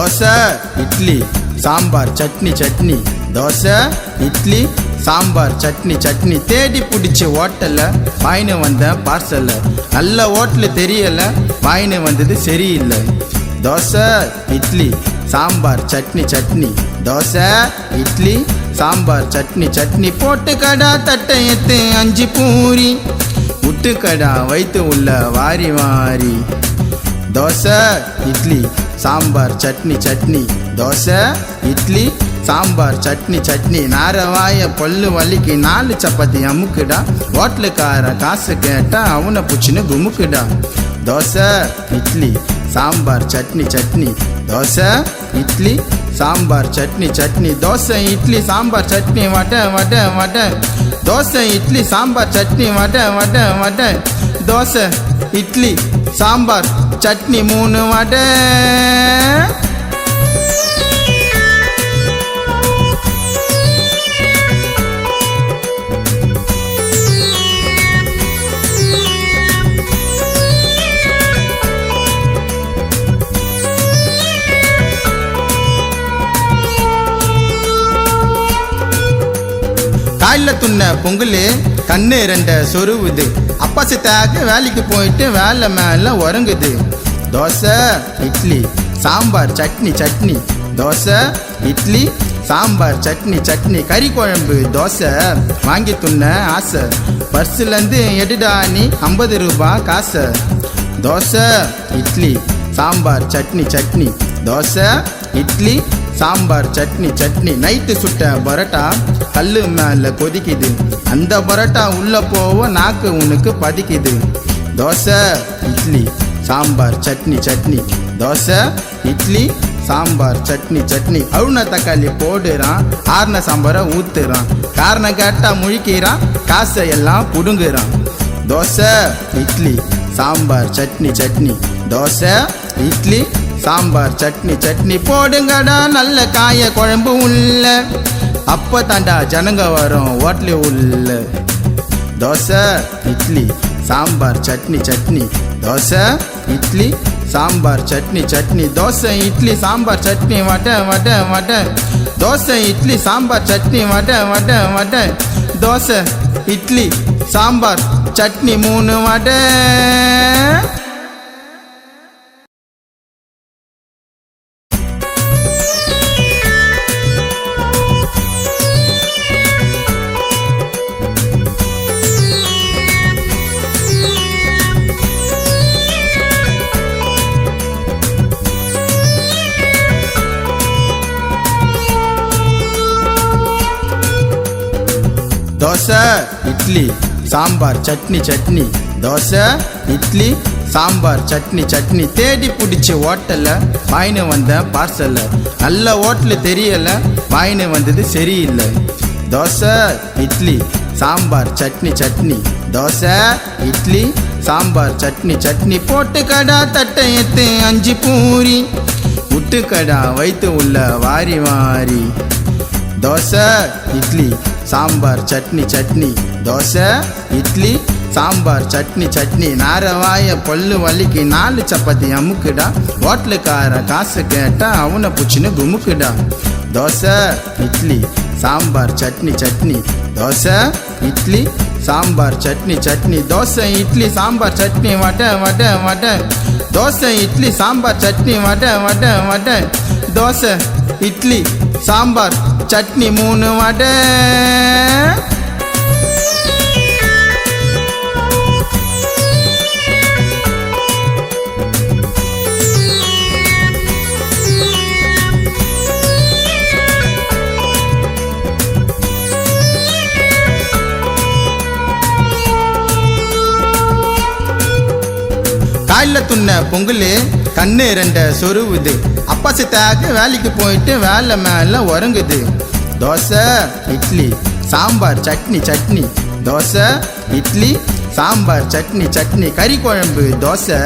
தோசை இட்லி சாம்பார் சட்னி சட்னி, தோசை இட்லி சாம்பார் சட்னி சட்னி. தேடி பிடிச்சி ஹோட்டல்ல வாயின்னு வந்த பார்சல்ல, நல்ல ஹோட்டலு தெரியல வாயின்னு வந்தது சரியில்லை. தோசை இட்லி சாம்பார் சட்னி சட்னி, தோசை இட்லி சாம்பார் சட்னி சட்னி. போட்டு கடா தட்டை எத்து 5 பூரி, முட்டு கடா வைத்து உள்ள வாரி வாரி. தோசை இட்லி சாம்பார் சட்னி சட்னி, தோசை இட்லி சாம்பார் சட்னி சட்னி. நாரவாய பல்லு வலிக்கு 4 சப்பாத்தி அமுக்குடா, ஹோட்டலுக்கார காசு கேட்டா அவனை புச்சின்னு குமுக்குடா. தோசை இட்லி சாம்பார் சட்னி சட்னி, தோசை இட்லி சாம்பார் சட்னி சட்னி. தோசை இட்லி சாம்பார் சட்னி வடை வடை வடை, தோசை இட்லி சாம்பார் சட்னி வடை வடை வடை. தோசை இட்லி சாம்பார் சட்னி 3 வடை. காயில துண்ண பொங்கல் கண்ணு 2 சொருவுது, அப்பா சித்தாக வேலைக்கு போயிட்டு வேலை மேல உறங்குது. தோசை இட்லி சாம்பார் சட்னி சட்னி, தோசை இட்லி சாம்பார் சட்னி சட்னி. கறி குழம்பு தோசை வாங்கி துண்ண ஆசை, பர்சுலேருந்து எடுடா நீ 50 ரூபாய் காசை. தோசை இட்லி சாம்பார் சட்னி சட்னி, தோசை இட்லி சாம்பார் சட்னி சட்னி. நைட்டு சுட்ட பரோட்டா கல்லு மேல கொதிக்குது, அந்த பரோட்டா உள்ள போவ நாக்கு உனக்கு பதிக்குது. தோசை இட்லி சாம்பார் சட்னி சட்னி, தோசை இட்லி சாம்பார் சட்னி சட்னி. அவுன தக்காளி போடுறான், ஆறுன சாம்பாரை ஊத்துறான், காரணம் கேட்டா முழிக்கிறான், காசை எல்லாம் புடுங்குறான். தோசை இட்லி சாம்பார் சட்னி சட்னி, தோசை இட்லி சாம்பார் சட்னி சட்னி. போடுங்கடா நல்ல காய குழம்பு உள்ள, அப்ப தாண்டா ஜனங்க வரும் ஹோட்டலு உள்ள. தோசை இட்லி சாம்பார் சட்னி சட்னி, தோசை இட்லி சாம்பார் சட்னி சட்னி. தோசை இட்லி சாம்பார் சட்னி வடை வடை வடை, தோசை இட்லி சாம்பார் சட்னி வடை வடை வடை. தோசை இட்லி சாம்பார் சட்னி 3 வடை. தோசை இட்லி சாம்பார் சட்னி சட்னி, தோசை இட்லி சாம்பார் சட்னி சட்னி. தேடி பிடிச்சி ஹோட்டல்ல வாயின்னு வந்த பார்சல்ல, நல்ல ஹோட்டலு தெரியல வாயின்னு வந்தது சரியில்லை. தோசை இட்லி சாம்பார் சட்னி சட்னி, தோசை இட்லி சாம்பார் சட்னி சட்னி. போட்டு கடா தட்டை எத்து 5 பூரி, முட்டு கடா வைத்து உள்ள வாரி வாரி. தோசை இட்லி சாம்பார் சட்னி சட்னி, தோசை இட்லி சாம்பார் சட்னி சட்னி. நாரவாய பல்லு வலிக்கு 4 சப்பாத்தி அமுக்குடா, ஹோட்டலுக்கார காசு கேட்டா அவனை புச்சின்னு குமுக்குடா. தோசை இட்லி சாம்பார் சட்னி சட்னி, தோசை இட்லி சாம்பார் சட்னி சட்னி. தோசை இட்லி சாம்பார் சட்னி வடை வடை வடை, தோசை இட்லி சாம்பார் சட்னி வடை வடை வடை. தோசை இட்லி சாம்பார் சட்னி 3 வடை. காயில துண்ண பொங்கல் கண்ணு 2 சொருவுது, அப்பா சித்தாக வேலைக்கு போயிட்டு வேலை மேல உறங்குது. தோசை இட்லி சாம்பார் சட்னி சட்னி, தோசை இட்லி சாம்பார் சட்னி சட்னி. கறி குழம்பு தோசை